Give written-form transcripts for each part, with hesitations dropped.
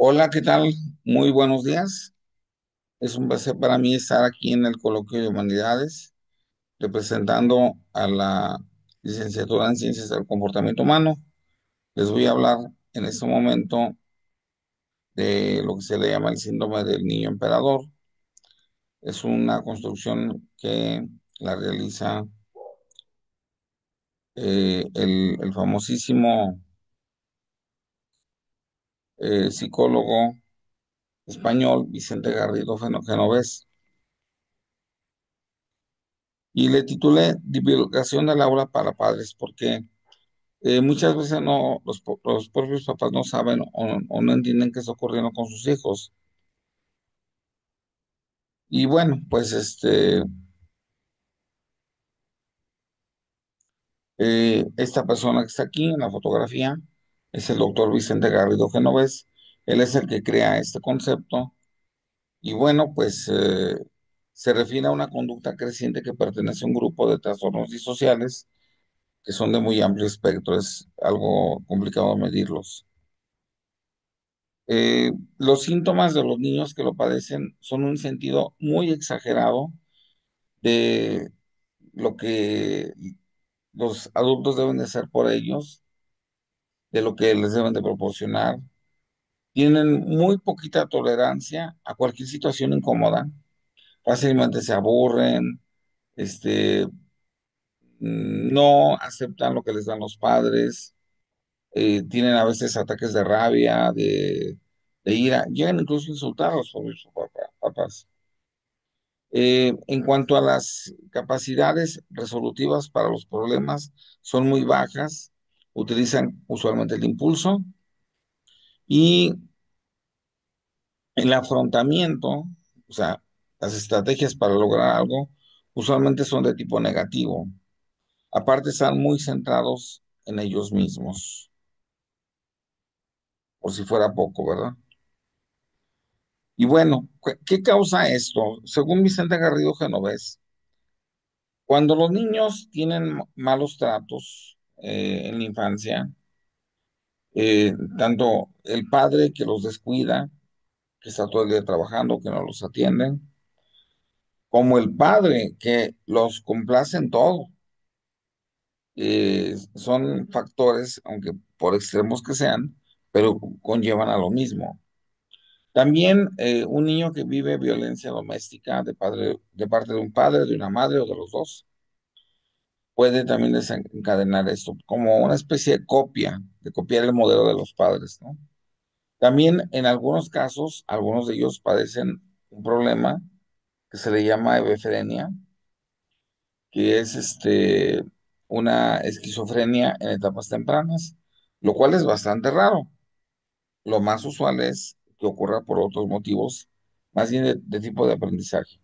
Hola, ¿qué tal? Muy buenos días. Es un placer para mí estar aquí en el Coloquio de Humanidades, representando a la licenciatura en Ciencias del Comportamiento Humano. Les voy a hablar en este momento de lo que se le llama el síndrome del niño emperador. Es una construcción que la realiza el famosísimo psicólogo español Vicente Garrido Genovés. Y le titulé Divulgación del aula para padres, porque muchas veces los propios papás no saben o no entienden qué está ocurriendo con sus hijos. Y bueno, pues esta persona que está aquí en la fotografía es el doctor Vicente Garrido Genovés. Él es el que crea este concepto. Y bueno, pues se refiere a una conducta creciente que pertenece a un grupo de trastornos disociales que son de muy amplio espectro. Es algo complicado medirlos. Los síntomas de los niños que lo padecen son un sentido muy exagerado de lo que los adultos deben de hacer por ellos, de lo que les deben de proporcionar. Tienen muy poquita tolerancia a cualquier situación incómoda, fácilmente se aburren, este, no aceptan lo que les dan los padres, tienen a veces ataques de rabia, de ira, llegan incluso insultados por sus papás. En cuanto a las capacidades resolutivas para los problemas, son muy bajas, utilizan usualmente el impulso y el afrontamiento, o sea, las estrategias para lograr algo, usualmente son de tipo negativo. Aparte, están muy centrados en ellos mismos, por si fuera poco, ¿verdad? Y bueno, ¿qué causa esto? Según Vicente Garrido Genovés, cuando los niños tienen malos tratos en la infancia, tanto el padre que los descuida, que está todo el día trabajando, que no los atienden, como el padre que los complace en todo, son factores, aunque por extremos que sean, pero conllevan a lo mismo. También un niño que vive violencia doméstica de parte de un padre, de una madre o de los dos, puede también desencadenar esto, como una especie de copia, de copiar el modelo de los padres, ¿no? También en algunos casos, algunos de ellos padecen un problema que se le llama hebefrenia, que es una esquizofrenia en etapas tempranas, lo cual es bastante raro. Lo más usual es que ocurra por otros motivos, más bien de tipo de aprendizaje.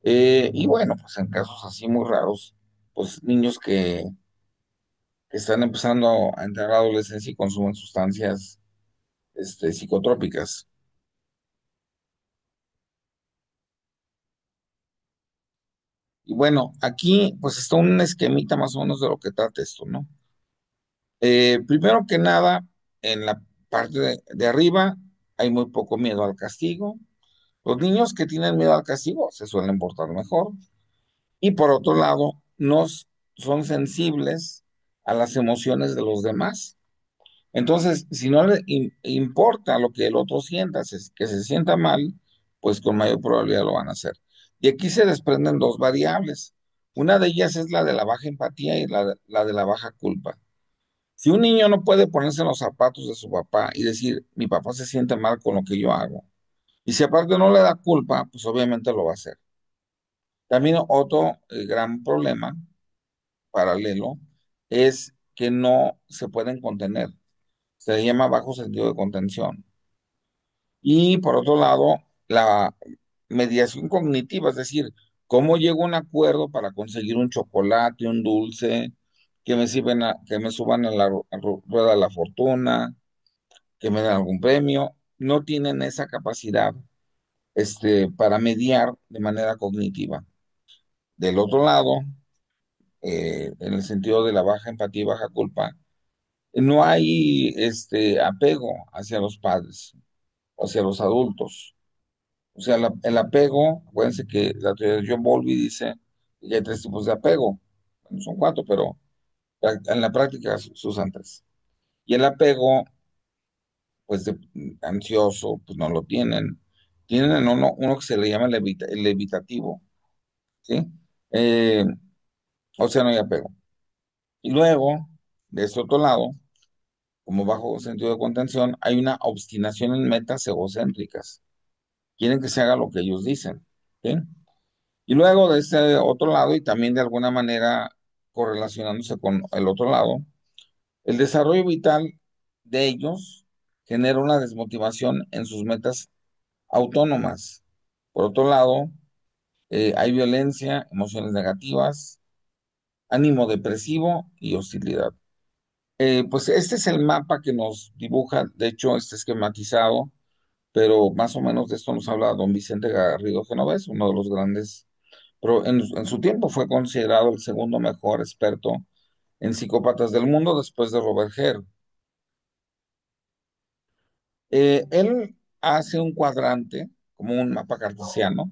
Y bueno, pues en casos así muy raros, pues niños que están empezando a entrar a la adolescencia y consumen sustancias psicotrópicas. Y bueno, aquí pues está un esquemita más o menos de lo que trata esto, ¿no? Primero que nada, en la parte de arriba hay muy poco miedo al castigo. Los niños que tienen miedo al castigo se suelen portar mejor. Y por otro lado, no son sensibles a las emociones de los demás. Entonces, si no le importa lo que el otro sienta, que se sienta mal, pues con mayor probabilidad lo van a hacer. Y aquí se desprenden dos variables. Una de ellas es la de la baja empatía y la de la baja culpa. Si un niño no puede ponerse en los zapatos de su papá y decir, mi papá se siente mal con lo que yo hago, y si aparte no le da culpa, pues obviamente lo va a hacer. También otro gran problema paralelo es que no se pueden contener. Se le llama bajo sentido de contención. Y por otro lado, la mediación cognitiva, es decir, cómo llego a un acuerdo para conseguir un chocolate, un dulce, que me suban a la rueda de la fortuna, que me den algún premio, no tienen esa capacidad para mediar de manera cognitiva. Del otro lado, en el sentido de la baja empatía y baja culpa, No hay apego hacia los padres, hacia los adultos. O sea, el apego, acuérdense que la teoría de John Bowlby dice que hay tres tipos de apego. Bueno, son cuatro, pero en la práctica se usan tres. Y el apego, pues, ansioso, pues no lo tienen. Tienen uno que se le llama el evitativo, ¿sí? Eh, o sea, no hay apego. Y luego, de este otro lado, como bajo sentido de contención, hay una obstinación en metas egocéntricas. Quieren que se haga lo que ellos dicen, ¿sí? Y luego de ese otro lado, y también de alguna manera correlacionándose con el otro lado, el desarrollo vital de ellos genera una desmotivación en sus metas autónomas. Por otro lado, hay violencia, emociones negativas, ánimo depresivo y hostilidad. Pues este es el mapa que nos dibuja, de hecho, está esquematizado, pero más o menos de esto nos habla don Vicente Garrido Genovés, uno de los grandes, pero en su tiempo fue considerado el segundo mejor experto en psicópatas del mundo después de Robert Hare. Él hace un cuadrante, como un mapa cartesiano,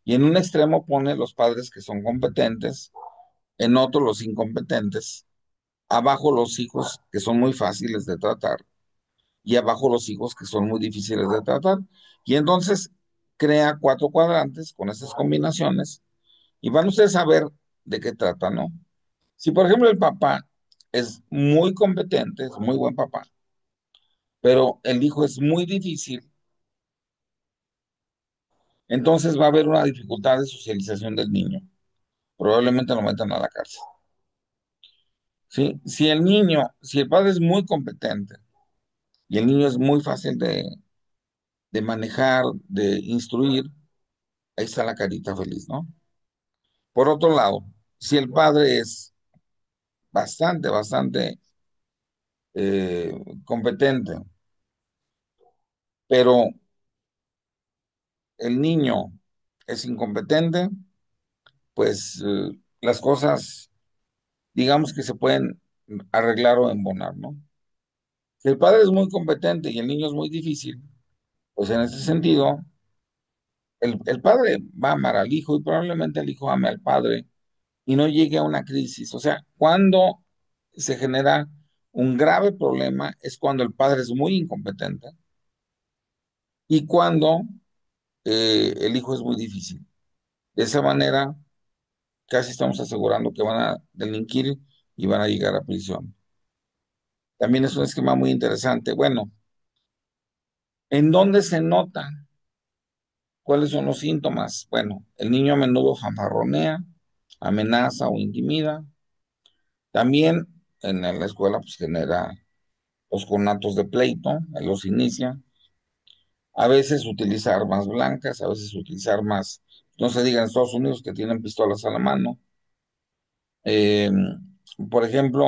y en un extremo pone los padres que son competentes, en otro los incompetentes, abajo los hijos que son muy fáciles de tratar y abajo los hijos que son muy difíciles de tratar. Y entonces crea cuatro cuadrantes con estas combinaciones y van ustedes a ver de qué trata, ¿no? Si por ejemplo el papá es muy competente, es muy buen papá, pero el hijo es muy difícil, entonces va a haber una dificultad de socialización del niño. Probablemente lo metan a la cárcel. ¿Sí? Si el padre es muy competente y el niño es muy fácil de manejar, de instruir, ahí está la carita feliz, ¿no? Por otro lado, si el padre es bastante eh, competente, pero el niño es incompetente, pues las cosas, digamos que se pueden arreglar o embonar, ¿no? Si el padre es muy competente y el niño es muy difícil, pues en ese sentido, el padre va a amar al hijo y probablemente el hijo ame al padre y no llegue a una crisis. O sea, cuando se genera un grave problema es cuando el padre es muy incompetente y cuando el hijo es muy difícil. De esa manera, casi estamos asegurando que van a delinquir y van a llegar a prisión. También es un esquema muy interesante. Bueno, ¿en dónde se nota? ¿Cuáles son los síntomas? Bueno, el niño a menudo fanfarronea, amenaza o intimida. También en la escuela pues genera los conatos de pleito, él los inicia. A veces utiliza armas blancas, a veces utiliza armas, no se diga en Estados Unidos que tienen pistolas a la mano. Eh, por ejemplo,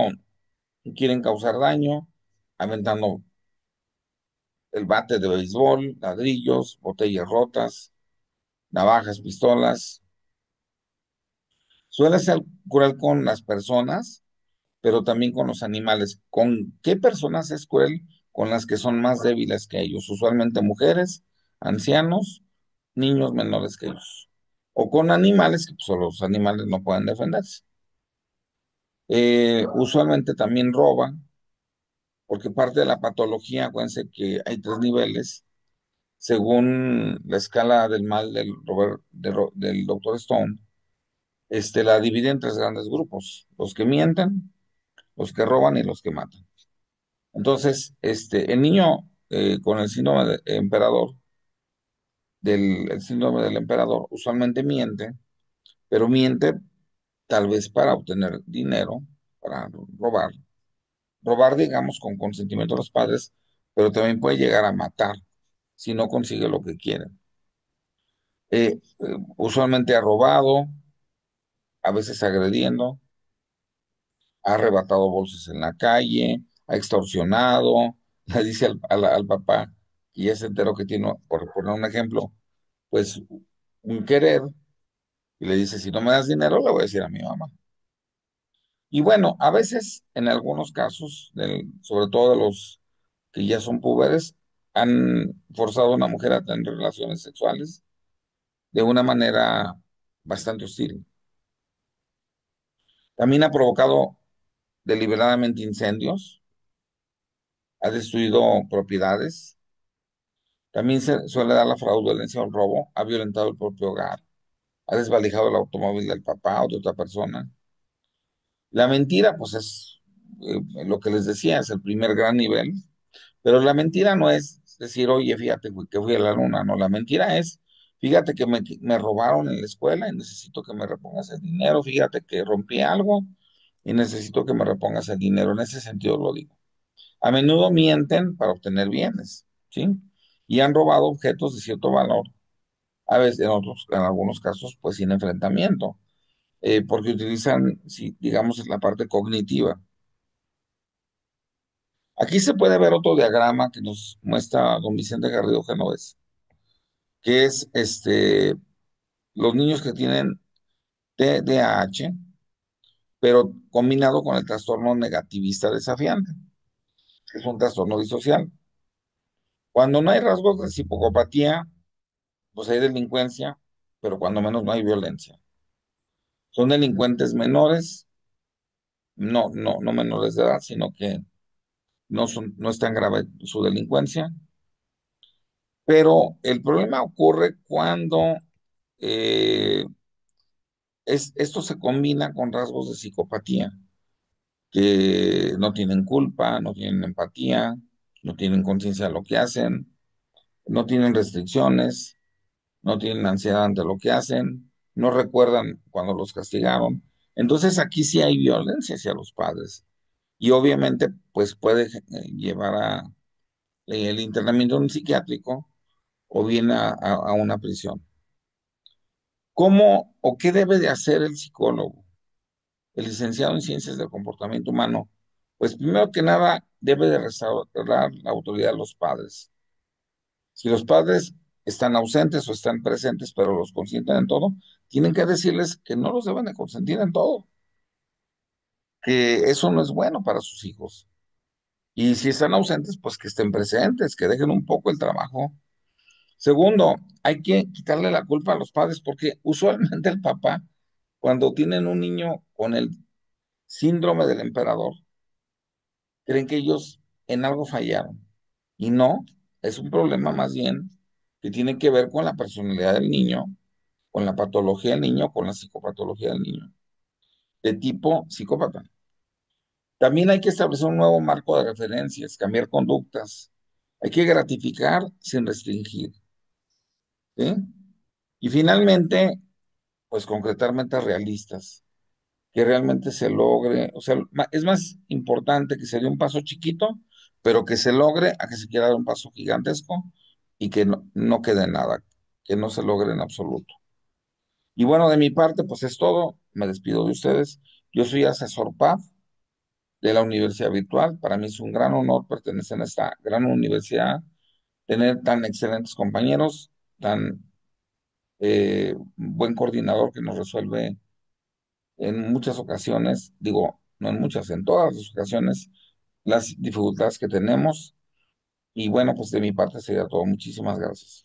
quieren causar daño aventando el bate de béisbol, ladrillos, botellas rotas, navajas, pistolas. Suele ser cruel con las personas, pero también con los animales. ¿Con qué personas es cruel? Con las que son más débiles que ellos, usualmente mujeres, ancianos, niños menores que ellos. O con animales que pues, los animales no pueden defenderse. Usualmente también roba, porque parte de la patología, acuérdense que hay tres niveles, según la escala del mal del doctor Stone, la divide en tres grandes grupos, los que mienten, los que roban y los que matan. Entonces, el niño con el síndrome de emperador, el síndrome del emperador, usualmente miente, pero miente tal vez para obtener dinero, para robar. Robar, digamos, con consentimiento de los padres, pero también puede llegar a matar si no consigue lo que quiere. Usualmente ha robado, a veces agrediendo, ha arrebatado bolsas en la calle, ha extorsionado, le dice al papá, y ya se enteró que tiene, por poner un ejemplo, pues un querer, y le dice, si no me das dinero, le voy a decir a mi mamá. Y bueno, a veces, en algunos casos, sobre todo de los que ya son púberes, han forzado a una mujer a tener relaciones sexuales de una manera bastante hostil. También ha provocado deliberadamente incendios, ha destruido propiedades, también se suele dar la fraudulencia o el robo, ha violentado el propio hogar, ha desvalijado el automóvil del papá o de otra persona. La mentira, pues es lo que les decía, es el primer gran nivel, pero la mentira no es decir, oye, fíjate güey, que fui a la luna, no, la mentira es, fíjate que me robaron en la escuela y necesito que me repongas el dinero, fíjate que rompí algo y necesito que me repongas el dinero, en ese sentido lo digo. A menudo mienten para obtener bienes, ¿sí? Y han robado objetos de cierto valor, a veces en algunos casos, pues sin enfrentamiento, porque utilizan, sí, digamos, la parte cognitiva. Aquí se puede ver otro diagrama que nos muestra don Vicente Garrido Genovés, que es los niños que tienen TDAH, pero combinado con el trastorno negativista desafiante, que es un trastorno disocial. Cuando no hay rasgos de psicopatía, pues hay delincuencia, pero cuando menos no hay violencia. Son delincuentes menores, no menores de edad, sino que no es tan grave su delincuencia, pero el problema ocurre cuando eh, esto se combina con rasgos de psicopatía, que no tienen culpa, no tienen empatía, no tienen conciencia de lo que hacen, no tienen restricciones, no tienen ansiedad ante lo que hacen, no recuerdan cuando los castigaron. Entonces aquí sí hay violencia hacia los padres y obviamente pues puede llevar a el internamiento en un psiquiátrico o bien a una prisión. ¿Cómo o qué debe de hacer el psicólogo, el licenciado en ciencias del comportamiento humano? Pues primero que nada debe de restaurar la autoridad de los padres. Si los padres están ausentes o están presentes, pero los consienten en todo, tienen que decirles que no los deben de consentir en todo, que eso no es bueno para sus hijos. Y si están ausentes, pues que estén presentes, que dejen un poco el trabajo. Segundo, hay que quitarle la culpa a los padres, porque usualmente el papá, cuando tienen un niño con el síndrome del emperador, creen que ellos en algo fallaron. Y no, es un problema más bien que tiene que ver con la personalidad del niño, con la patología del niño, con la psicopatología del niño, de tipo psicópata. También hay que establecer un nuevo marco de referencias, cambiar conductas. Hay que gratificar sin restringir, ¿sí? Y finalmente, pues concretar metas realistas, que realmente se logre, o sea, es más importante que se dé un paso chiquito, pero que se logre a que se quiera dar un paso gigantesco y que no quede nada, que no se logre en absoluto. Y bueno, de mi parte, pues es todo. Me despido de ustedes. Yo soy asesor PAF de la Universidad Virtual. Para mí es un gran honor pertenecer a esta gran universidad, tener tan excelentes compañeros, tan buen coordinador que nos resuelve en muchas ocasiones, digo, no en muchas, en todas las ocasiones, las dificultades que tenemos. Y bueno, pues de mi parte sería todo. Muchísimas gracias.